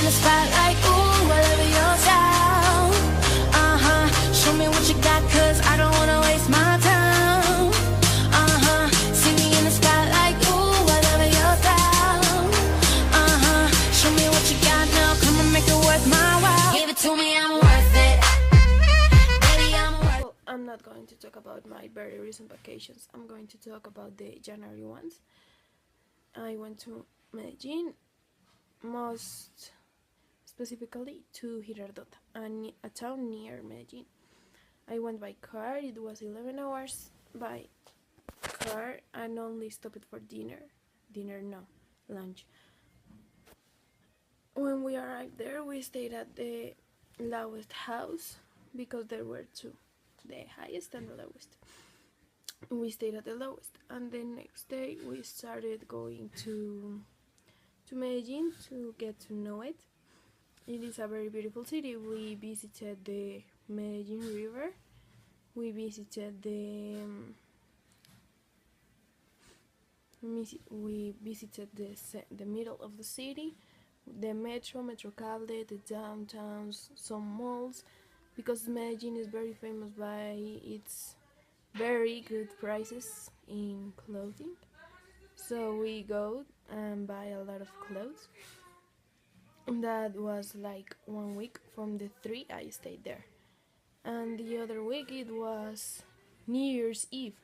the spotlight, ooh, I love your style. Show me what you got, cause I don't wanna waste my time. See me in the spotlight, ooh, I love your style. Show me what you got now, come and make it worth my while. Give it to me, I'm worth it. Baby, I'm worth it. Well, I'm not going to talk about my very recent vacations. I'm going to talk about the January ones. I went to Medellin, most specifically to Girardota, a town near Medellin. I went by car. It was 11 hours by car and only stopped for dinner. Lunch. When we arrived there, we stayed at the lowest house because there were two, the highest and the lowest. We stayed at the lowest, and the next day we started going to Medellin to get to know it. It is a very beautiful city. We visited the Medellin River. We visited the middle of the city, the metro cable, the downtowns, some malls, because Medellin is very famous by its very good prices in clothing. So we go and buy a lot of clothes. That was like 1 week. From the 3 I stayed there, and the other week it was New Year's Eve,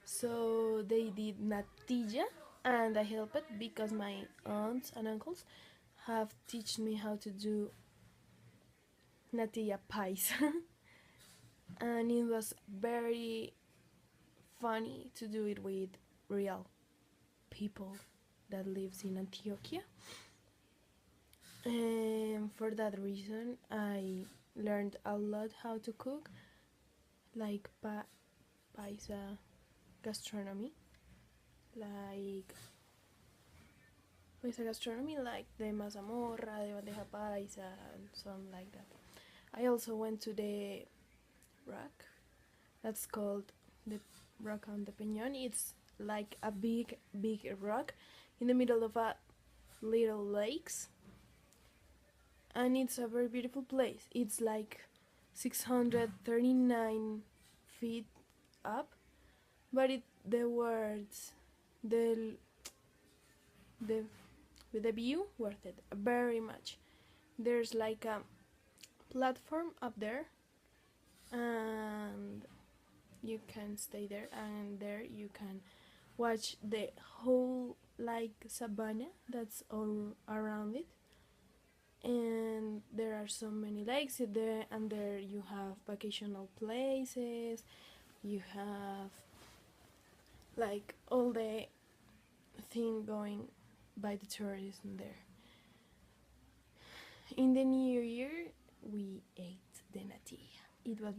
so they did natilla and I helped because my aunts and uncles have taught me how to do natilla pies. And it was very funny to do it with real people that lives in Antioquia. And for that reason I learned a lot how to cook, like paisa gastronomy, like the mazamorra, the bandeja paisa, and something like that. I also went to the rock that's called the rock on the Peñón. It's like a big rock in the middle of a little lakes, and it's a very beautiful place. It's like 639 feet up, but with the view worth it very much. There's like a platform up there, and you can stay there, and there you can watch the whole like savanna that's all around it. And there are so many lakes there, and there you have vacational places, you have like all the thing going by the tourism there. In the New Year we ate the natilla. It was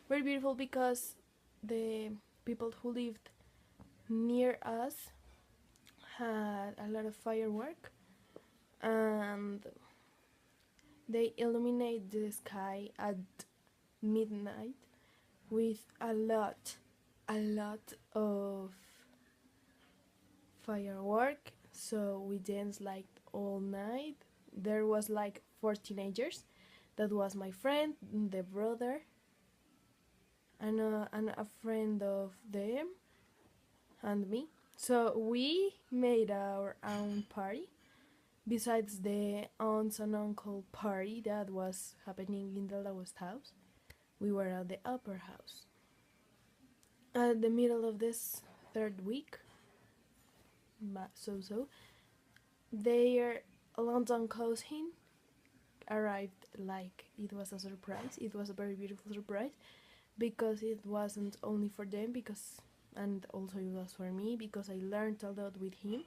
very beautiful because the people who lived near us had a lot of firework, and they illuminate the sky at midnight with a lot of firework. So we danced like all night. There was like 4 teenagers. That was my friend, the brother, and a friend of them and me. So we made our own party. Besides the aunts and uncle party that was happening in the lowest house, we were at the upper house. At the middle of this 3rd week, their London cousin arrived. Like, it was a surprise. It was a very beautiful surprise because it wasn't only for them, and also it was for me, because I learned a lot with him.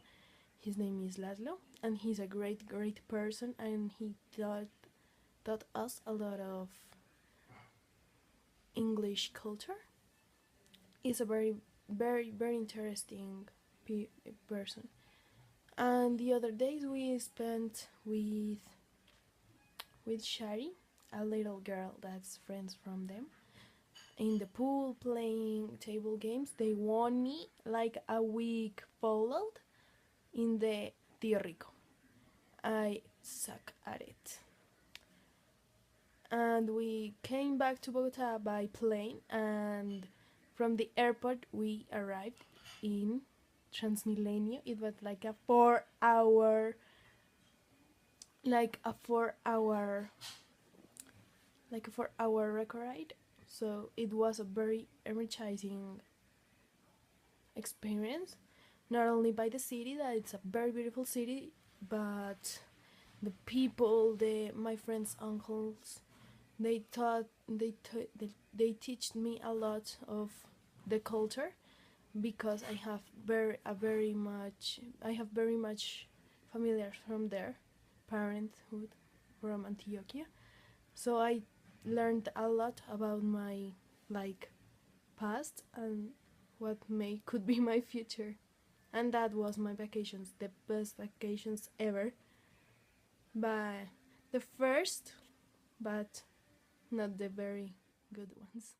His name is Laszlo, and he's a great person, and he taught us a lot of English culture. He's a very interesting person. And the other days we spent with Shari, a little girl that's friends from them, in the pool playing table games. They won me like a week followed in the Tío Rico. I suck at it. And we came back to Bogota by plane, and from the airport we arrived in Transmilenio. It was like a 4 hour, like a 4 hour, like a 4 hour record ride. So it was a very energizing experience, not only by the city, that it's a very beautiful city, but the people, my friends' uncles, they teach me a lot of the culture, because I have very much familiar from their parenthood from Antioquia. So I learned a lot about my like past and what could be my future. And that was my vacations, the best vacations ever. But the first, but not the very good ones.